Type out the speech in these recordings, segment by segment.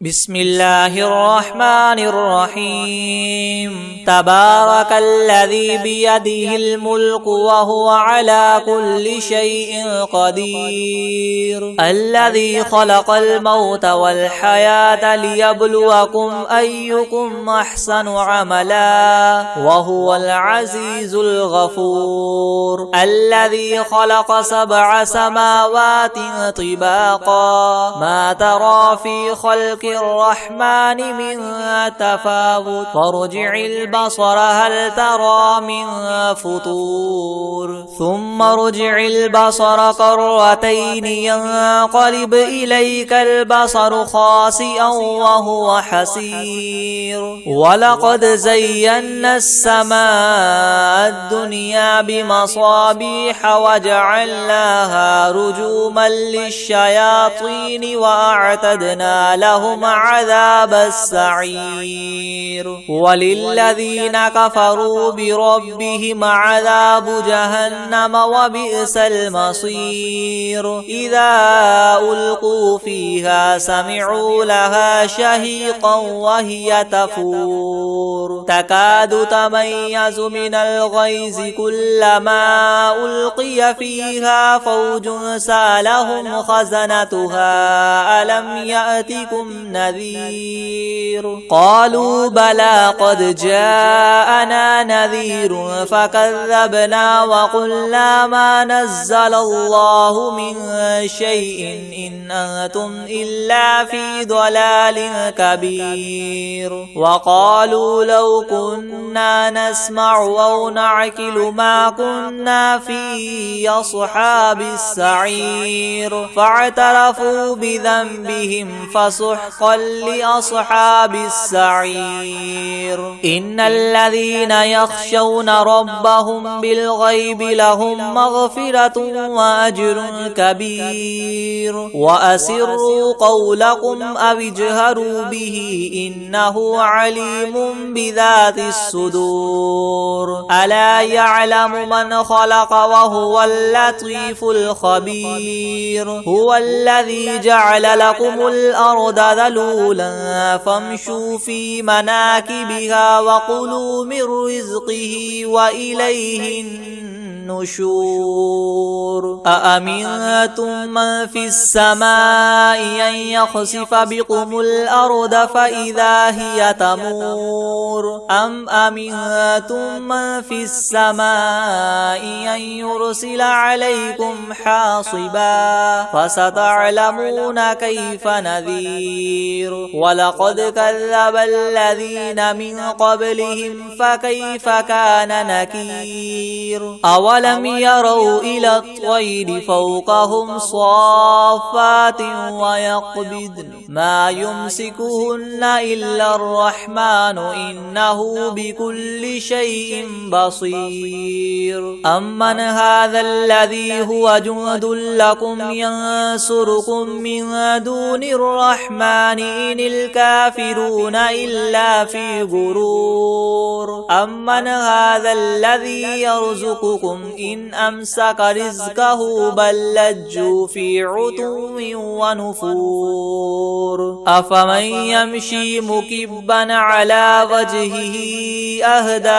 بسم الله الرحمن الرحيم تبارك الذي بيده الملك وهو على كل شيء قدير الذي خلق الموت والحياة ليبلوكم أيكم أحسن عملا وهو العزيز الغفور الذي خلق 7 سماوات طباقا ما ترى في خلق الرحمن من تفاوت فارجع البصر هل ترى من فطور ثم ارجع البصر كرتين ينقلب إليك البصر خاسئا وهو حسير ولقد زينا السماء الدنيا بمصابيح وجعلناها رجوما للشياطين وأعتدنا لهم عذاب السعير وللذين كفروا بربهم عذاب جهنم وبئس المصير إذا ألقوا فيها سمعوا لها شهيقا وهي تفور تكاد تميز من الغيظ كلما ألقي فيها فوج سألهم خزنتها ألم يأتكم نذير قالوا بلى قد جاءنا نذير فكذبنا وقلنا ما نزل الله من شيء إن أنتم إلا في ضلال كبير وقالوا لو كنا نسمع أو نعقل ما كنا في أصحاب السعير فاعترفوا بذنبهم فسحقا لأصحاب السعير إن الذين يخشون ربهم بالغيب لهم مغفرة وأجر كبير وأسروا قولكم أو اجهروا به إنه عليم بذات الصدور ألا يعلم من خلق وهو اللطيف الخبير هو الذي جعل لكم الأرض ذلولا فامشوا في مناكبها وكلوا من رزقه وإليه النشور أأمنتم من في السماء أن يخسف بكم الأرض فإذا هي تمور أم أمنتم من في السماء أن يرسل عليكم حاصبا فستعلمون كيف نذير ولقد كذب الذين من قبلهم فكيف كان نكير أولم يروا إلى الطير فوقهم صافات ويقبضن ما يمسكهن إلا الرحمن إنه بكل شيء بصير أمن هذا الذي هو جند لكم ينصركم من دون الرحمن إن الكافرون إلا في غرور أمن هذا الذي يرزقكم إن أمسك رزقه بل لجوا في عتو ونفور أفمن يمشي مكبا على وجهه أهدى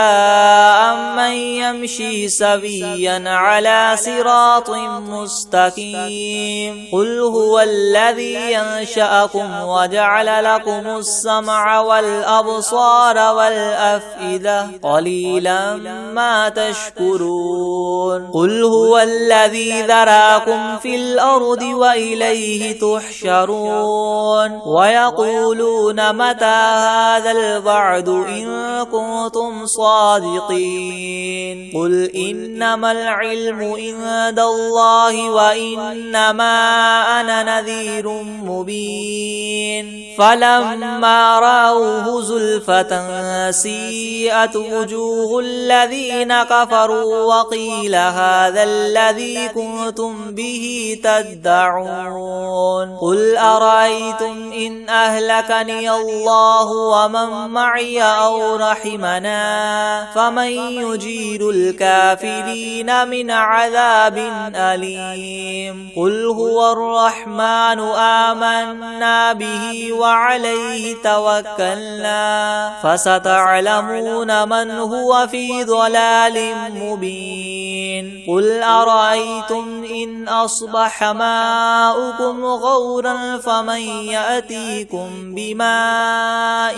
أمن يمشي سويا على صراط مستقيم قل هو الذي ينشأكم وجعل لكم السمع والأبصار والأفئدة قليلا ما تشكرون قل هو الذي ذراكم في الأرض وإليه تحشرون ويقولون متى هذا الوعد إن كنتم صادقين قل إنما العلم عند الله وإنما أنا نذير مبين فلما رأوه زلفة سيئت وجوه الذين كفروا وقيل وقيل هذا الذي كنتم به تدعون قل أرأيتم إن أهلكني الله ومن معي أو رحمنا فمن يجير الكافرين من عذاب أليم قل هو الرحمن آمنا به وعليه توكلنا فستعلمون من هو في ضلال مبين قل أرأيتم إن أصبح ماؤكم غورا فمن يأتيكم بماء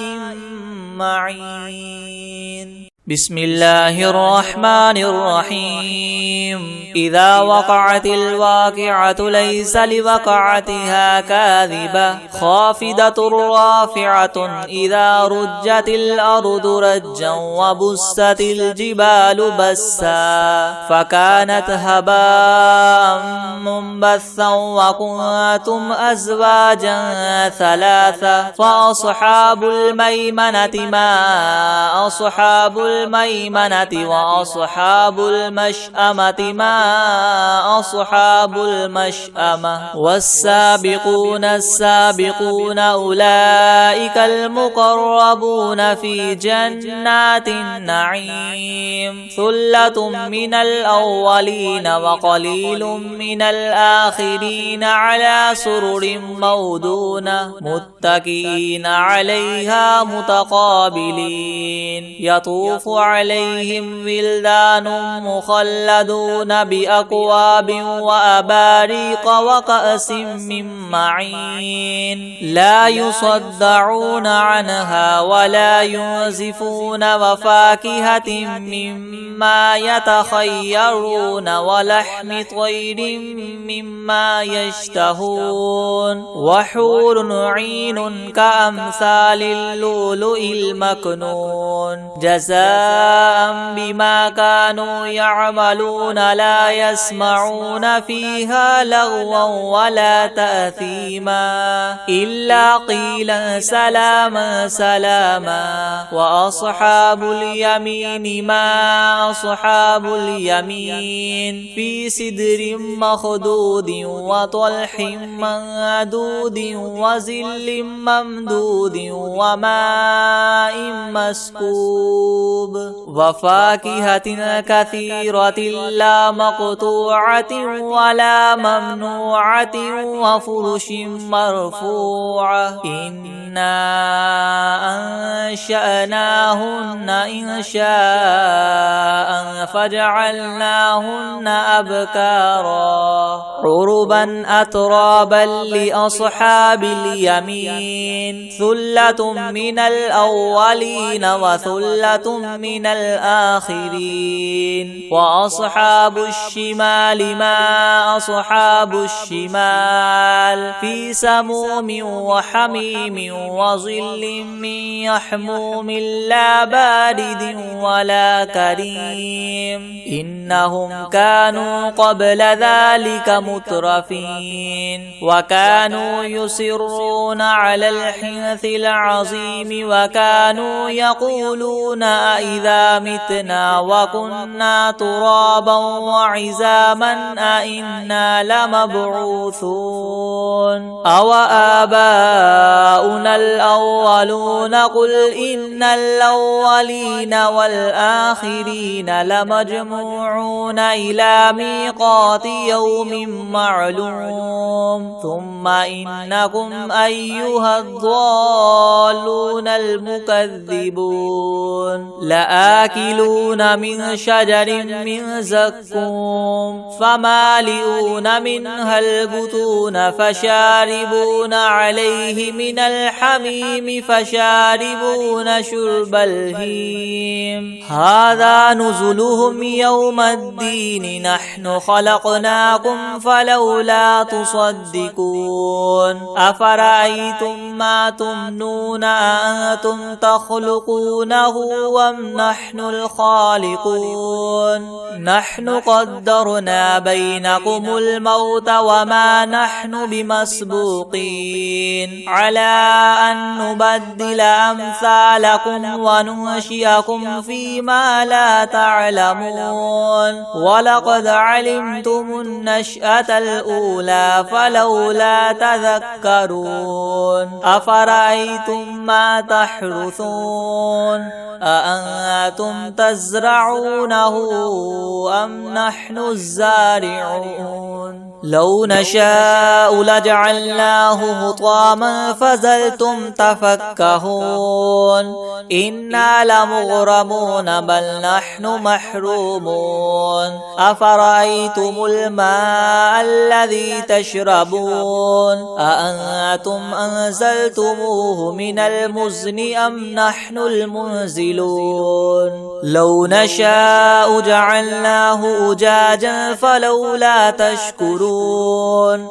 معين بسم الله الرحمن الرحيم إذا وقعت الواقعة ليس لوقعتها كاذبة خافضة رافعة إذا رجت الأرض رجا وبست الجبال بسا فكانت هباء منبثا وكنتم أزواجا ثلاثة فأصحاب الميمنة ما أصحاب الميمنة وأصحاب المشأمة ما أصحاب المشأمة والسابقون السابقون أولئك المقربون في جنات النعيم ثلة من الأولين وقليل من الآخرين على سرر مودونة متكئين عليها متقابلين يطوف عليهم ولدان مخلدون بأكواب وأباريق وكأس من معين لا يصدعون عنها ولا ينزفون وفاكهة مما يتخيرون ولحم طير مما يشتهون وحور عين كأمثال اللؤلؤ المكنون جزاء بما كانوا يعملون لا يسمعون فيها لغوا ولا تأثيما إلا قيلا سلاما سلاما وأصحاب اليمين ما أصحاب اليمين في سدر مخدود وطلح منضود وظل ممدود وماء مسكوب وفاكهة كثيرة لا مقطوعة ولا ممنوعة وفرش مرفوعة إنا أنشأناهن إنشاء فجعلناهن أبكارا عربا أترابا لأصحاب اليمين ثلة من الأولين وثلة من الآخرين وأصحاب الشمال ما أصحاب الشمال في سموم وحميم وظل من يحموم لا بارد ولا كريم إنهم كانوا قبل ذلك مترفين وكانوا يصرون على الحنث العظيم وكانوا يقولون أئذا متنا وكنا ترابا وعظاما أئنا لمبعوثون أو آباؤنا الأولون قل إن الأولين والآخرين لمجموعون إلى ميقات يوم معلوم ثم إنكم أيها الضالون المكذبون لآكلون من شجر من زقوم فمالئون منها البطون فشاربون عليه من الحميم فشاربون شرب الهيم هذا نزلهم يوم الدين نحن خلقناكم فلولا تصدقون أفرأيتم ما تمنون أأنتم تخلقونه أم نحن الخالقون نحن قدرنا بينكم الموت وما نحن بمسبوقين على أن نبدل أمثالكم وننشئكم فيما لا تعلمون ولقد علمتم النشأة الأولى فلولا تذكرون أفرأيتم ما تحرثون أأنتم تزرعونه أم نحن الزارعون لو نشاء لجعلناه حطاما فظلتم تفكهون إنا لمغرمون بل نحن محرومون أفرأيتم الماء الذي تشربون أأنتم أنزلتموه من المزن أم نحن المنزلون لو نشاء جعلناه أجاجا فلولا تشكرون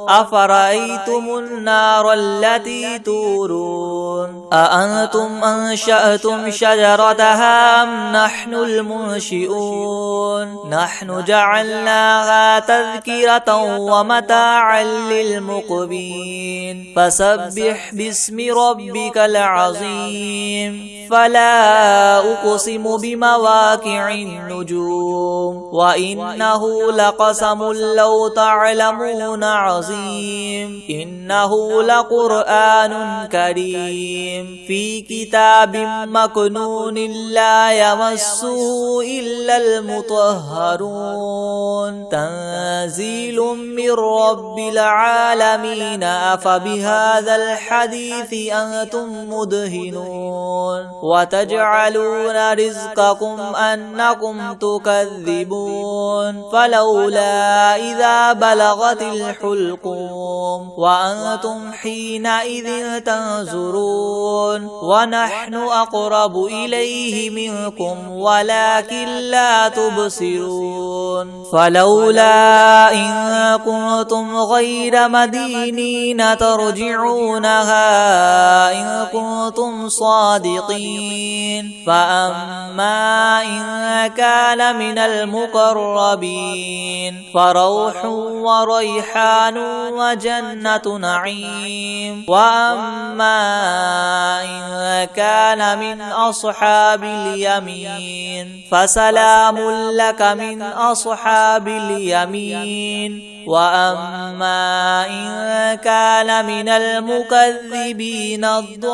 أفرأيتم النار التي تورون أأنتم أنشأتم شجرتها أم نحن المنشئون نحن جعلناها تذكرة ومتاعا للمقوين فسبح باسم ربك العظيم فلا أقسم بمواقع النجوم وإنه لقسم لو تعلمون عظيم إنه لقرآن كريم في كتاب مكنون لا يمسه إلا المطهرون تنزيل من رب العالمين أفبهذا الحديث أنتم مدهنون وتجعلون رزقكم أنكم تكذبون فلولا إذا بلغت الحلقوم وأنتم حينئذ تنظرون ونحن أقرب إليه منكم ولكن لا تبصرون فلولا إن كنتم غير مدينين ترجعونها إن كنتم صادقين فأما إن كان من المقربين فروح وريحان وجنة نعيم وأما إن كان من أصحاب اليمين فسلام لك من أصحاب اليمين وأما إن كان من المكذبين الضالين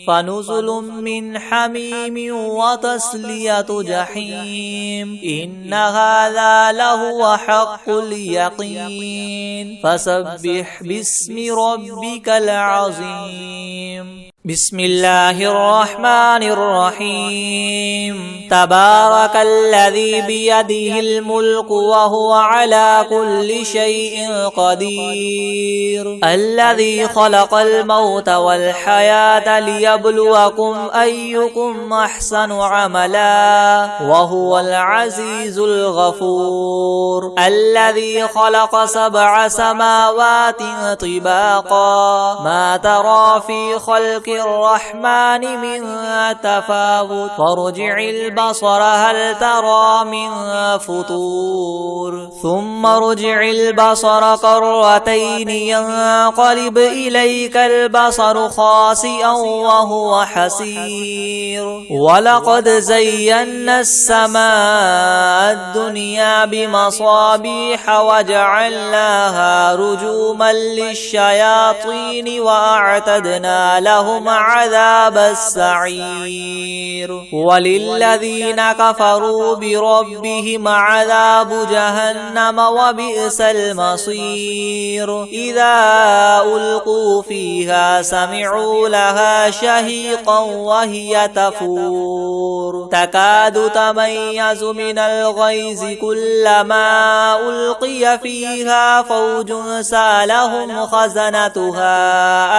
فنزل من حميم وتصلية جحيم إن هذا لهو حق اليقين فسبح باسم ربك العظيم بسم الله الرحمن الرحيم تبارك الذي بيده الملك وهو على كل شيء قدير الذي خلق الموت والحياة ليبلوكم أيكم أحسن عملا وهو العزيز الغفور الذي خلق 7 سماوات طباقا ما ترى في خلق الرحمن من تفاوت فارجع البصر هل ترى من فطور ثم ارجع البصر كرتين ينقلب إليك البصر خاسئا وهو حسير ولقد زينا السماء الدنيا بمصابيح وجعلناها رجوما للشياطين وأعتدنا لهم عذاب السعير وللذين كفروا بربهم عذاب جهنم وبئس المصير إذا ألقوا فيها سمعوا لها شهيقا وهي تفور تكاد تميز من الغيظ كلما ألقي فيها فوج سالهم خزنتها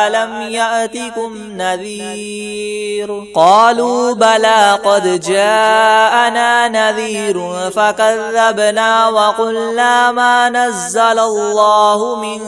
ألم يأتكم نذير قالوا بلى قد جاءنا نذير فكذبنا وقلنا ما نزل الله من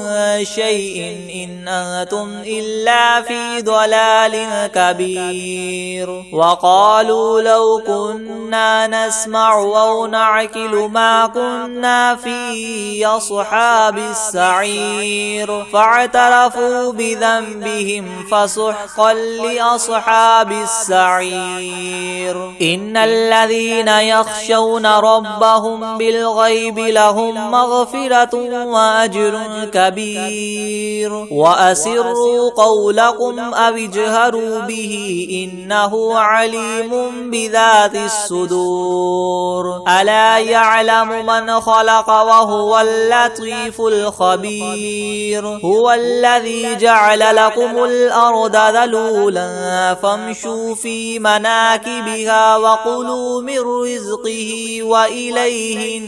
شيء إن أنتم إلا في ضلال كبير وقالوا لو كنا نسمع أو نعقل ما كنا في أصحاب السعير فاعترفوا بذنبهم فسحقا لأصحاب السعير إن الذين يخشون ربهم بالغيب لهم مغفرة وأجر كبير وأسروا قولكم أو اجهروا به إنه عليم بذات الصدور ألا يعلم من خلق وهو اللطيف الخبير هو الذي جعل لكم الأرض ذلولا فامشوا في مناكبها وكلوا من رزقه وإليه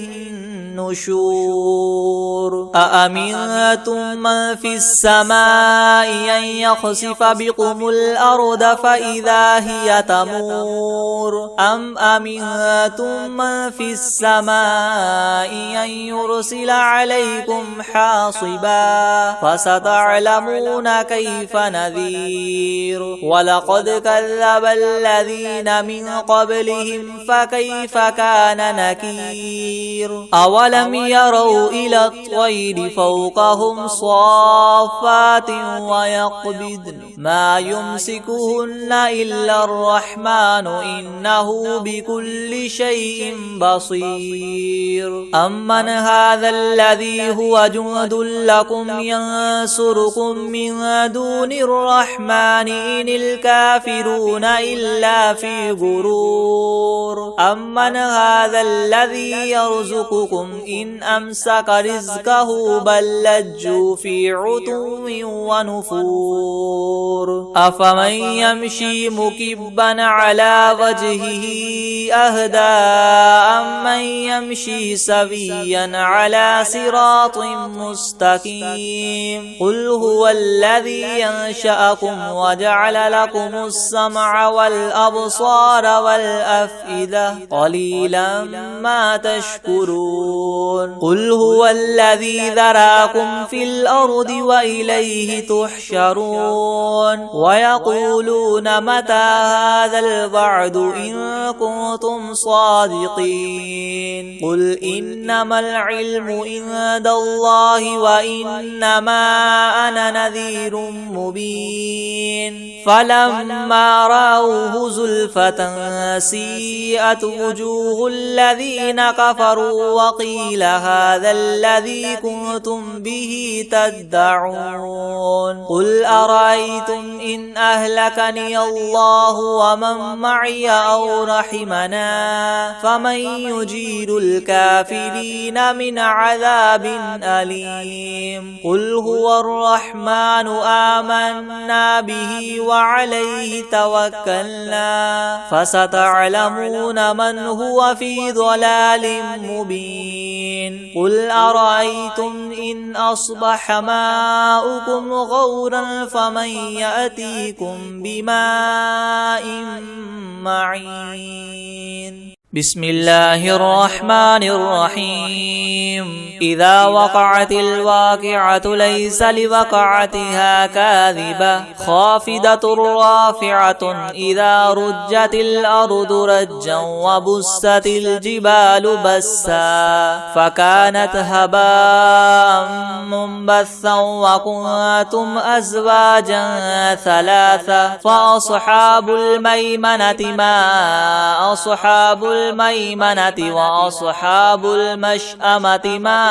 النشور أأمنتم من في السماء أن يخسف بكم الأرض فإذا هي تمور أم أمنتم من في السماء أن يرسل عليكم حاصبا فستعلمون كيف نذير ولقد كذب الذين من قبلهم فكيف كان نكير أولم يروا إلى الطير فوقهم صافات ويقبضن ما يمسكهن إلا الرحمن إنه بكل شيء بصير أمن هذا الذي هو جند لكم ينصركم من دون الرحمن إن الكافرون إلا في غرور أمن هذا الذي يرزقكم إن أمسك رزقه بل لجوا في عتو ونفور أفمن يمشي مكبا على وجهه أهدى أمن يمشي سويا على صراط مستقيم قل هو الذي ينشأكم وجعل لكم السمع والأبصار والأفئدة قليلا ما تشكرون قل هو الذي ذراكم في الأرض وإليه تحشرون ويقولون متى هذا الوعد إن كنتم صادقين قل إنما العلم عند الله وإنما أنا نذير مبين فلما رأوه زلفة سيئت وجوه الذين كفروا وقيل هذا الذي كنتم به تدعون قل أرأيتم إن أهلكني الله ومن معي أو رحمنا فمن يجير الكافرين من عذاب أليم قل هو الرحمن آمنا به وعليه توكلنا فستعلمون من هو في ضلال مبين قل أرأيتم إن أصبح ماؤكم غورا فمن يأتيكم بماء معين بسم الله الرحمن الرحيم إذا وقعت الواقعة ليس لوقعتها كاذبة خافضة رافعة إذا رجت الأرض رجا وبست الجبال بسا فكانت هباء منبثا وكنتم أزواجا ثلاثة فأصحاب الميمنة ما أصحاب الميمنة وأصحاب المشأمة ما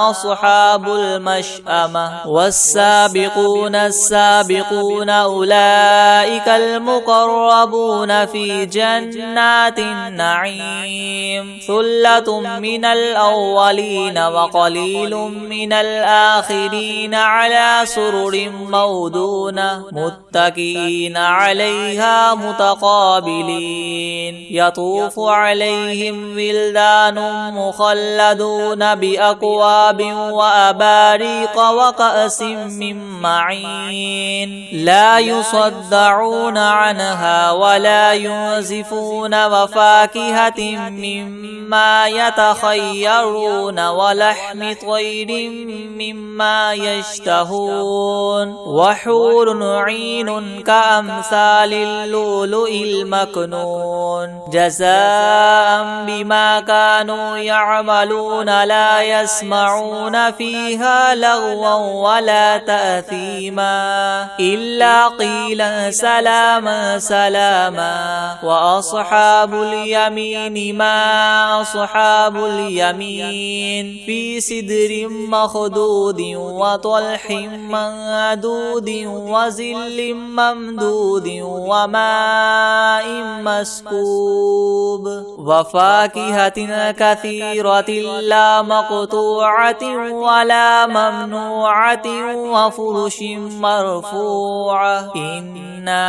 أصحاب المشأمة والسابقون السابقون أولئك المقربون في جنات النعيم ثلة من الأولين وقليل من الآخرين على سرر موضونة متكئين عليها متقابلين يطوف يطوف عليهم ولدان مخلدون بأكواب وأباريق وكأس من معين لا يصدعون عنها ولا ينزفون وفاكهة مما يتخيرون ولحم طير مما يشتهون وحور عين كأمثال اللؤلؤ المكنون جزاء بما كانوا يعملون لا يسمعون فيها لغوا ولا تأثيما إلا قيلا سلاما سلاما وأصحاب اليمين ما أصحاب اليمين في سدر مخدود وطلح منضود وظل ممدود وماء مسكوب وفاكهة كثيرة لا مقطوعة ولا ممنوعة وفرش مرفوعة إنا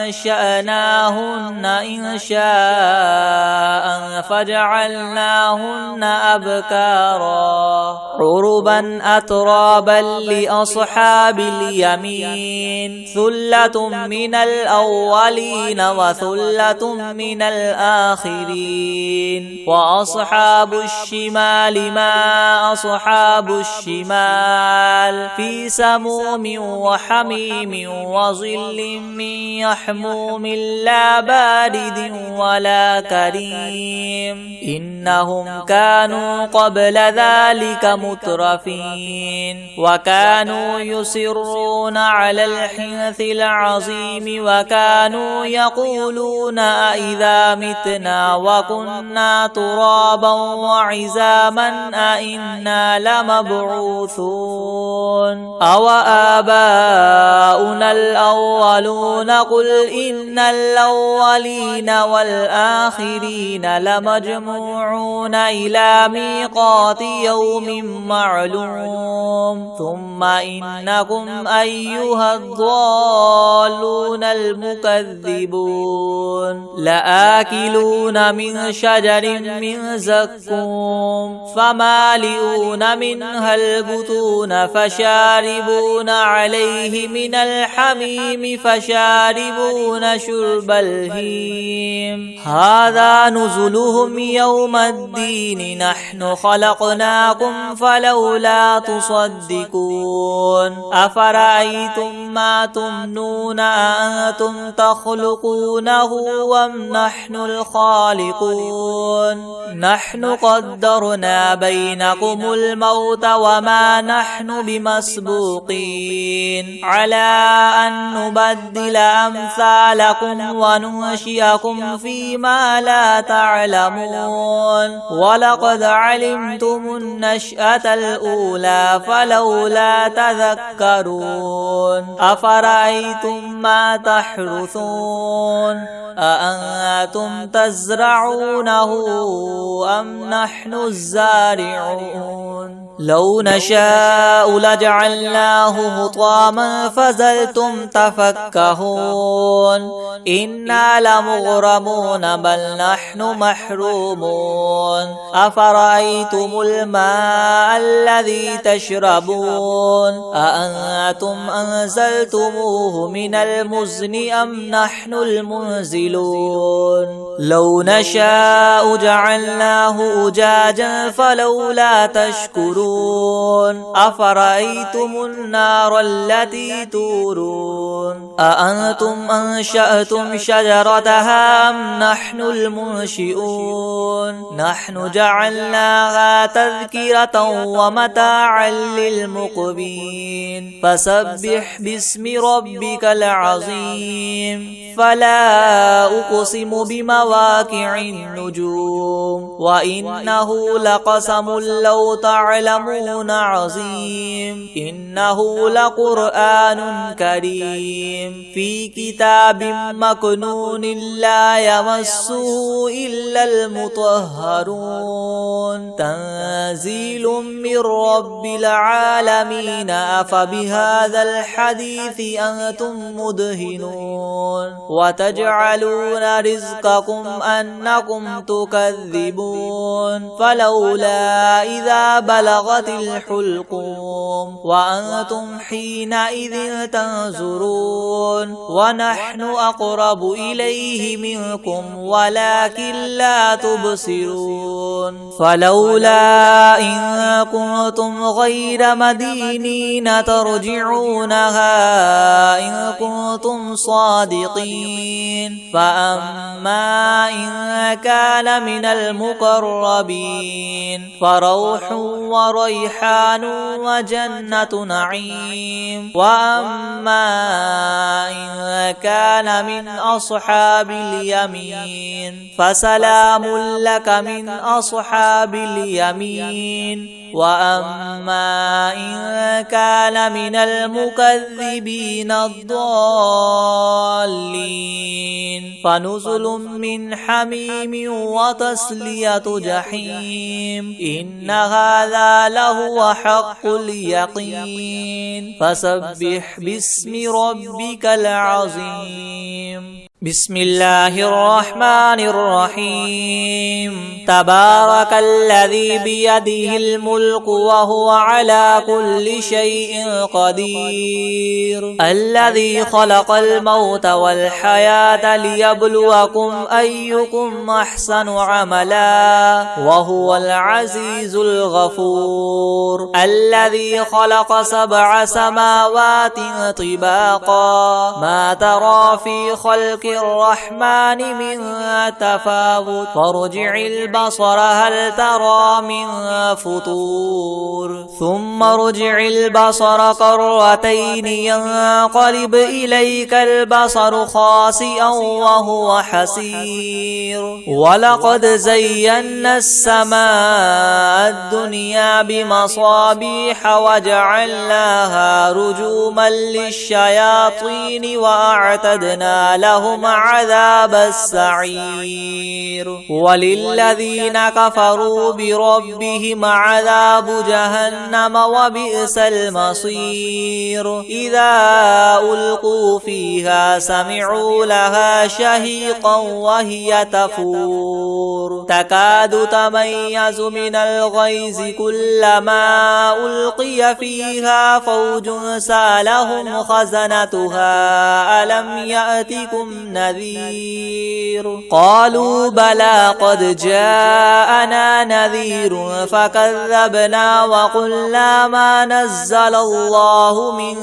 أنشأناهن إنشاء فجعلناهن أبكارا عربا أترابا لأصحاب اليمين ثلة من الأولين وثلة من الآخرين وأصحاب الشمال ما أصحاب الشمال في سموم وحميم وظل من يحموم لا بارد ولا كريم إنهم كانوا قبل ذلك مترفين وكانوا يصرون على الحنث العظيم وكانوا يقولون أئذا متنا وكنا ترابا وعظاما أئنا لمبعوثون أو آباؤنا الأولون قل إن الأولين والآخرين لمجموعون إلى ميقات يوم معلوم ثم إنكم أيها الضالون المكذبون لآكلون من شجر من زقوم فمالئون منها البطون فشاربون عليه من الحميم فشاربون شرب الهيم هذا نزلهم يوم الدين نحن خلقناكم فلولا تصدقون أفرأيتم ما تمنون أأنتم تخلقونه أم نحن الخالقون نحن قدرنا بينكم الموت وما نحن بمسبوقين على أن نبدل أمثالكم وننشئكم فيما لا تعلمون ولقد علمتم النشأة الأولى فلولا تذكرون أفرأيتم ما تحرثون أأنتم تزرعونه أم نحن الزارعون لو نشاء لجعلناه حطاما فظلتم تفكهون إنا لمغرمون بل نحن محرومون أفرأيتم الماء الذي تشربون أأنتم أنزلتموه من المزن أم نحن المنزلون لو نشاء جعلناه أجاجا فلولا تشكرون أفرأيتم النار التي تورون أأنتم أنشأتم شجرتها أم نحن المنشئون نحن جعلناها تذكرة ومتاعا للمقبين فسبح باسم ربك العظيم فلا أقسم بمواقع النجوم وإنه لقسم لو تعلمون عظيم إنه لقرآن كريم في كتاب مكنون لا يمسه إلا المطهرون تنزيل من رب العالمين أفبهذا الحديث أنتم مدهنون وتجعلون رزقكم أنكم تكذبون فلولا إذا بلغت الحلقوم وأنتم حينئذ تنظرون ونحن أقرب إليه منكم ولكن لا تبصرون فلولا إن كنتم غير مدينين ترجعونها إن كنتم صادقين فأما إن كان من المقربين فروح وريحان وجنة نعيم وأما إن كان من أصحاب اليمين فسلام لك من أصحاب اليمين وأما إن كان من المكذبين الضالين فنزل من حميم وتصلية جحيم إن هذا لهو حق اليقين فسبح باسم ربك العظيم بسم الله الرحمن الرحيم تبارك الذي بيده الملك وهو على كل شيء قدير الذي خلق الموت والحياة ليبلوكم أيكم أحسن عملا وهو العزيز الغفور الذي خلق 7 سماوات طباقا ما ترى في خلق الرحمن من تفاوت فارجع البصر هل ترى من فطور ثم ارجع البصر كرتين ينقلب إليك البصر خاسئا وهو حسير ولقد زينا السماء الدنيا بمصابيح وجعلناها رجوما للشياطين وأعتدنا لهم عذاب السعير وللذين كفروا بربهم عذاب جهنم وبئس المصير إذا ألقوا فيها سمعوا لها شهيقا وهي تفور تكاد تميز من الغيظ كلما ألقي فيها فوج سألهم خزنتها ألم يأتكم نذير قالوا بلى قد جاءنا نذير فكذبنا وقلنا ما نزل الله من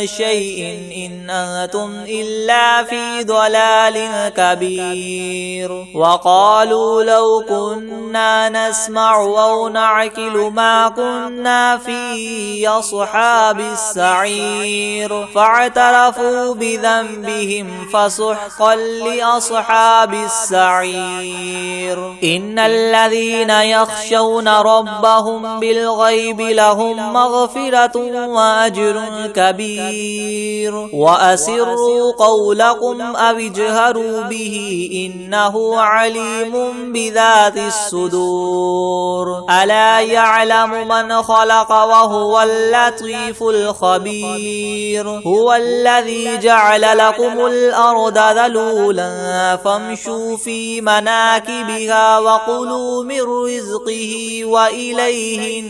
شيء إن أنتم إلا في ضلال كبير وقالوا لو كنا نسمع أو نعقل ما كنا في أصحاب السعير فاعترفوا بذنبهم فسحقا لأصحاب السعير إن الذين يخشون ربهم بالغيب لهم مغفرة وأجر كبير وأسروا قولكم أو اجهروا به إنه عليم بذات الصدور ألا يعلم من خلق وهو اللطيف الخبير هو الذي جعل لكم الأرض ذلولا فامشوا في مناكبها وكلوا من رزقه وإليه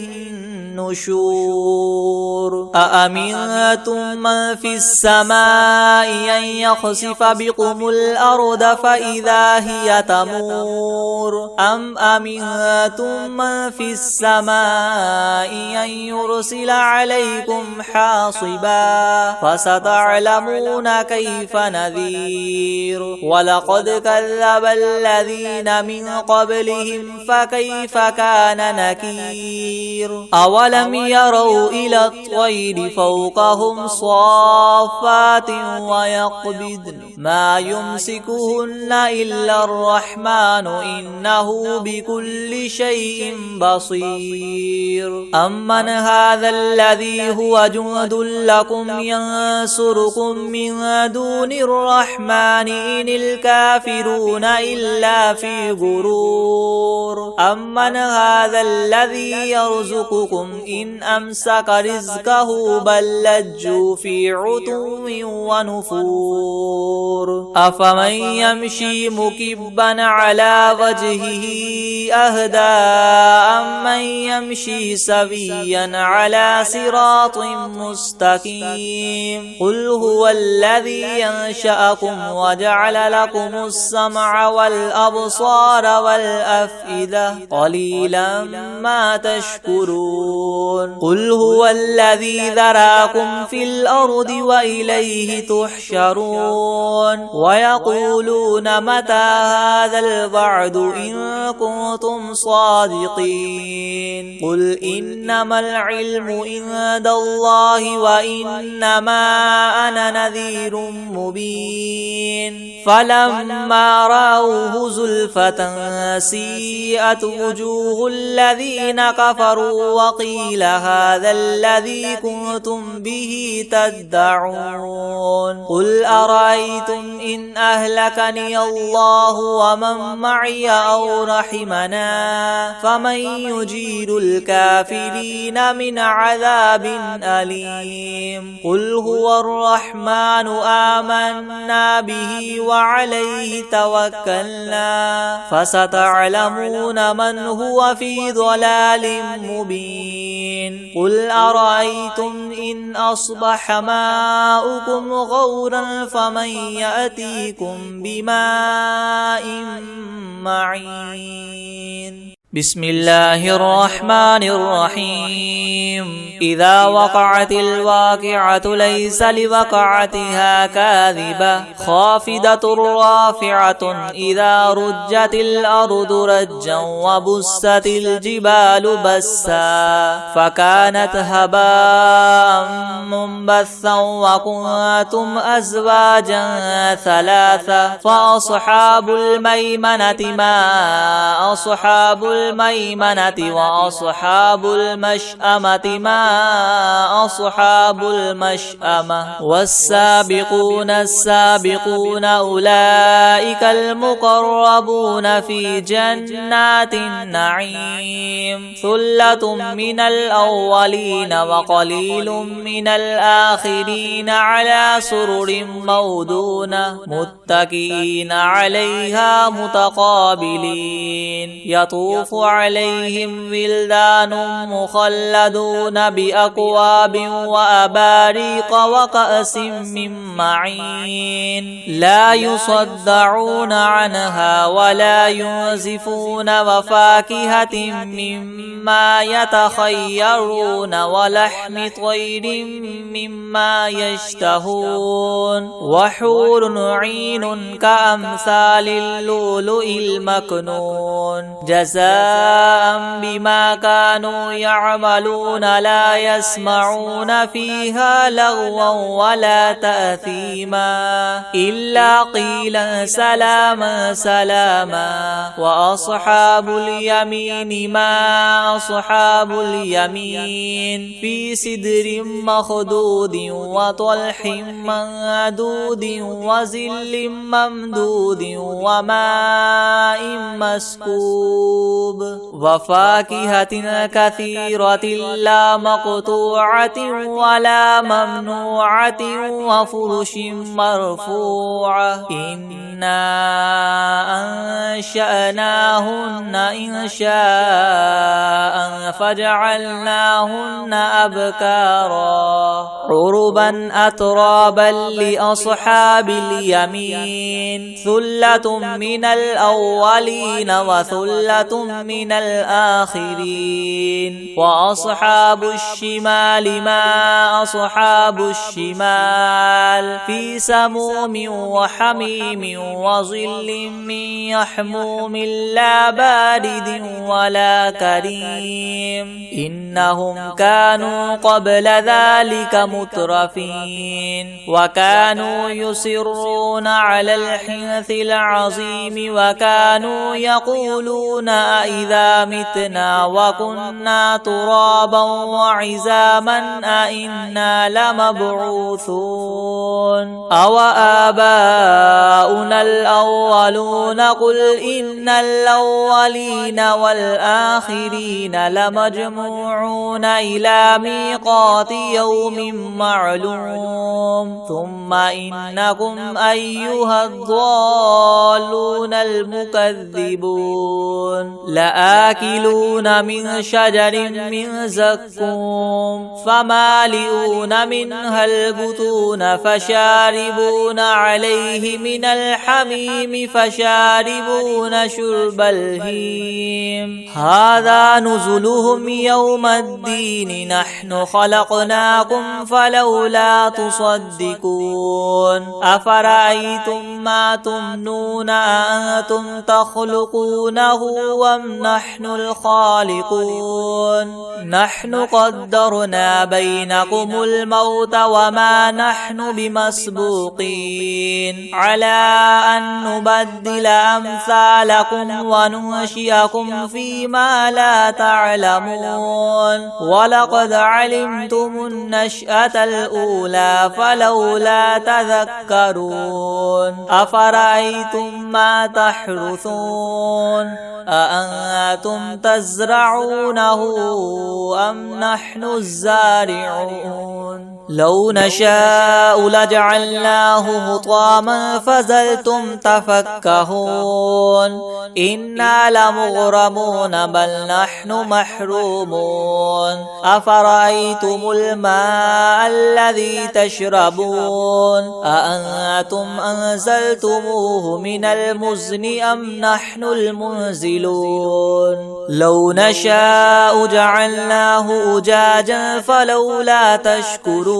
النشور أأمنتم من في السماء أن يخسف بكم الأرض فإذا هي تمور أم أمنتم من في السماء أن يرسل عليكم حاصبا فستعلمون كيف نذير ولقد كذب الذين من قبلهم فكيف كان نكير أولم يروا إلى الطير فوقهم صافات ويقبضن ما يمسكهن إلا الرحمن إنه بكل شيء بصير أمن هذا الذي هو جند لكم ينصركم من دون الرحمن إن الكافرون إلا في غرور أمن هذا الذي يرزقكم إن أمسك رزقه بل لجوا في عتو ونفور أفمن يمشي مكبا على وجهه أهدى أمن يمشي سويا على صراط مستقيم قل هو الذي ينشأكم وجعل لكم السمع والأبصار والأفئدة قليلا ما تشكرون قل هو الذي ذراكم في الأرض وإليه تحشرون ويقولون متى هذا الوعد إن كنتم صادقين قل إنما العلم عند الله وإنما أنا نذير مبين فلما رأوه زلفة سيئت وجوه الذين كفروا وقيل هذا الذي كنتم به تدعون قل أرأيتم إن أهلكني الله ومن معي أو رحمنا فمن يجير الكافرين من عذاب أليم قل هو الرحمن آمنا به وعليه توكلنا فستعلمون من هو في ضلال مبين قل أرأيتم إن أصبح ماؤكم غورا فمن يأتيكم بماء معين بسم الله الرحمن الرحيم إذا وقعت الواقعة ليس لوقعتها كاذبة خافضة رافعة إذا رجت الأرض رجا وبست الجبال بسا فكانت هباء منبثا وكنتم أزواجا ثلاثة فأصحاب الميمنة ما أصحاب الميمنة وأصحاب المشأمة ما أصحاب المشأمة والسابقون السابقون أولئك المقربون في جنات النعيم ثلة من الأولين وقليل من الآخرين على سرر مودونة متكئين عليها متقابلين يطوف عليهم ولدان مخلدون بأكواب وأباريق وكأس من معين لا يصدعون عنها ولا ينزفون وفاكهة مما يتخيرون ولحم طير مما يشتهون وحور عين كأمثال اللؤلؤ المكنون جزاء بما كانوا يعملون لا يسمعون فيها لغوا ولا تأثيما إلا قيلا سلاما سلاما وأصحاب اليمين ما أصحاب اليمين في سدر مخدود وطلح منضود وظل ممدود وماء مسكوب وفاكهة كثيرة لا مقطوعة ولا ممنوعة وفرش مرفوعة إنا أنشأناهن إنشاء فجعلناهن أبكارا عربا أترابا لأصحاب اليمين ثلة من الأولين وثلة من الآخرين وأصحاب الشمال ما أصحاب الشمال في سموم وحميم وظل من يحموم لا بارد ولا كريم إنهم كانوا قبل ذلك مترفين وكانوا يصرون على الحنث العظيم وكانوا يقولون إذا متنا وكنا ترابا وعظاما أئنا لمبعوثون أو آباؤنا الأولون قل إن الأولين والآخرين لمجموعون إلى ميقات يوم معلوم ثم إنكم أيها الضالون المكذبون لآكلون من شجر من زقوم فمالئون منها البطون فشاربون عليه من الحميم فشاربون شرب الهيم هذا نزلهم يوم الدين نحن خلقناكم فلولا تصدقون أفرأيتم ما تمنون أأنتم تخلقونه أم نحن الخالقون نحن قدرنا بينكم الموت وما نحن بمسبوقين على أن نبدل أمثالكم وننشئكم فيما لا تعلمون ولقد علمتم النشأة الأولى فلولا تذكرون أفرأيتم ما تحرثون أأنتم تزرعونه أم نحن الزارعون لو نشاء لجعلناه حطاما فظلتم تفكهون إنا لمغرمون بل نحن محرومون أفرأيتم الماء الذي تشربون أأنتم أنزلتموه من المزن أم نحن المنزلون لو نشاء جعلناه أجاجا فلولا تشكرون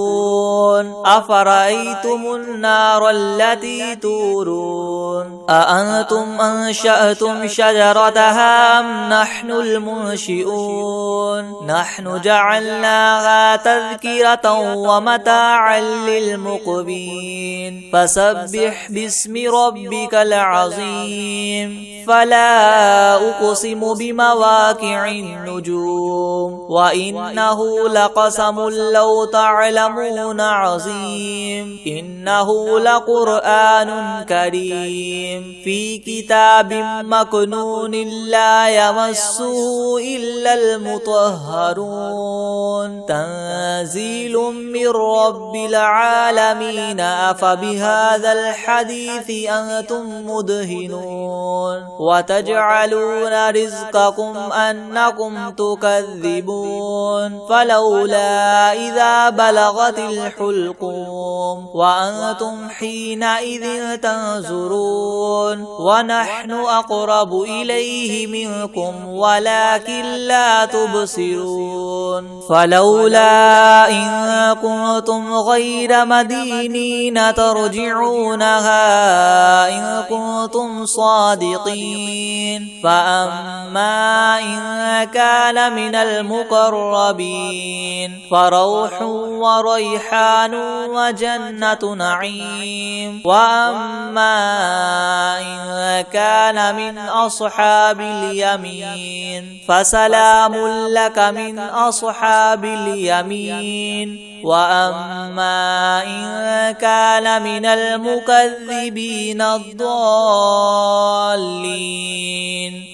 أفرأيتم النار التي تورون أأنتم أنشأتم شجرتها أم نحن المنشئون نحن جعلناها تذكرة ومتاعا للمقوين فسبح باسم ربك العظيم فلا أقسم بمواقع النجوم وإنه لقسم لو تعلمون عظيم إنه لقرآن كريم في كتاب مكنون لا يمسه إلا المطهرون تنزيل من رب العالمين أفبهذا الحديث أنتم مدهنون وتجعلون رزقكم أنكم تكذبون فلولا إذا بلغت الحلقوم وأنتم حينئذ تنظرون ونحن أقرب إليه منكم ولكن لا تبصرون فلولا إن كنتم غير مدينين ترجعونها إن كنتم صادقين فأما إن كان من المقربين فروح وريحان وجنة نعيم وأما إن كان من أصحاب اليمين فسلام لك من أصحاب اليمين وأما إن كان من المكذبين الضالين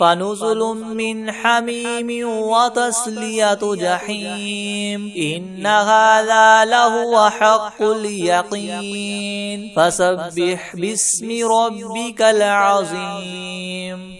فنزل من حميم وتصلية جحيم إن هذا لهو حق اليقين فسبح باسم ربك العظيم.